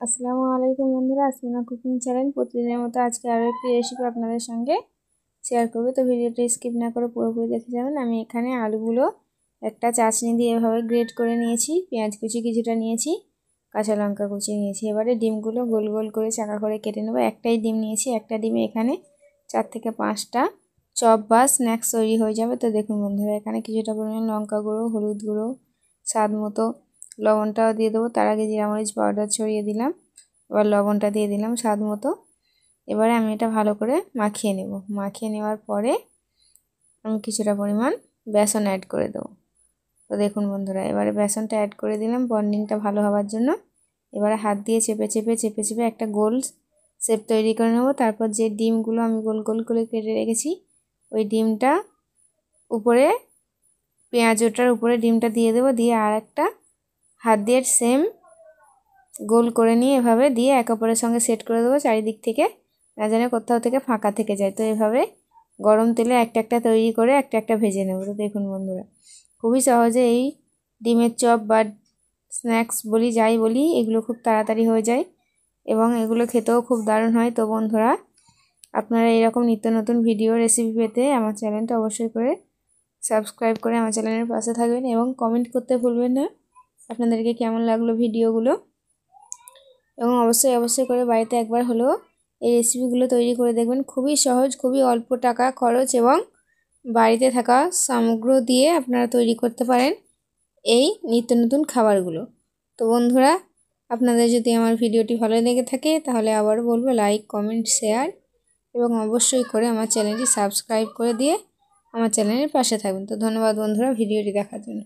আসসালামু আলাইকুম বন্ধুরা, আসমিনা কুকিং চ্যানেল প্রতিদিনের মতো আজকে আরও একটি রেসিপি আপনাদের সঙ্গে শেয়ার করব। তো ভিডিওটি স্কিপ না করে পুরোপুরি দেখে যাবেন। আমি এখানে আলুগুলো একটা চাশনি দিয়ে এভাবে গ্রেট করে নিয়েছি, পেঁয়াজ কুচি কিছুটা নিয়েছি, কাঁচা লঙ্কা কুচি নিয়েছি। এবারে ডিমগুলো গোল গোল করে চাকা করে কেটে নেব। একটাই ডিম নিয়েছি, একটা ডিমে এখানে 4 থেকে 5টা চপ বা স্ন্যাক্স তৈরি হয়ে যাবে। তো দেখুন বন্ধুরা, এখানে কিছুটা পরিমাণ লঙ্কা গুঁড়ো, হলুদ গুঁড়ো, স্বাদ মতো লবণটাও দিয়ে দেবো। তার আগে জিরা মরিচ পাউডার ছড়িয়ে দিলাম, এবার লবণটা দিয়ে দিলাম স্বাদ মতো। এবারে আমি এটা ভালো করে মাখিয়ে নেব। মাখিয়ে নেওয়ার পরে আমি কিছুটা পরিমাণ বেসন অ্যাড করে দেবো। তো দেখুন বন্ধুরা, এবারে বেসনটা অ্যাড করে দিলাম বন্ডিংটা ভালো হওয়ার জন্য। এবারে হাত দিয়ে চেপে চেপে একটা গোল শেপ তৈরি করে নেব। তারপর যে ডিমগুলো আমি গোল গোল করে কেটে রেখেছি, ওই ডিমটা উপরে, পেঁয়াজটার উপরে ডিমটা দিয়ে দেবো। দিয়ে আর একটা হাত দিয়ে সেম গোল করে নিয়ে এভাবে দিয়ে এক অপরের সঙ্গে সেট করে দেবো চারিদিক থেকে, না জানে কোথাও থেকে ফাঁকা থেকে যায়। তো এভাবে গরম তেলে একটা একটা তৈরি করে একটা একটা ভেজে নেব। তো দেখুন বন্ধুরা, খুবই সহজে এই ডিমের চপ বা স্ন্যাক্স বলি যাই বলি, এগুলো খুব তাড়াতাড়ি হয়ে যায় এবং এগুলো খেতেও খুব দারুণ হয়। তো বন্ধুরা, আপনারা এরকম নিত্য নতুন ভিডিও রেসিপি পেতে আমার চ্যানেলটা অবশ্যই করে সাবস্ক্রাইব করে আমার চ্যানেলের পাশে থাকবেন এবং কমেন্ট করতে ভুলবেন না আপনাদেরকে কেমন লাগলো ভিডিওগুলো। এবং অবশ্যই করে বাড়িতে একবার হলেও এই রেসিপিগুলো তৈরি করে দেখবেন। খুবই সহজ, খুবই অল্প টাকা খরচ এবং বাড়িতে থাকা সামগ্রী দিয়ে আপনারা তৈরি করতে পারেন এই নিত্য নতুন খাবারগুলো। তো বন্ধুরা, আপনাদের যদি আমার ভিডিওটি ভালো লেগে থাকে তাহলে আবারও বলবো লাইক, কমেন্ট, শেয়ার এবং অবশ্যই করে আমার চ্যানেলটি সাবস্ক্রাইব করে দিয়ে আমার চ্যানেলের পাশে থাকবেন। তো ধন্যবাদ বন্ধুরা ভিডিওটি দেখার জন্য।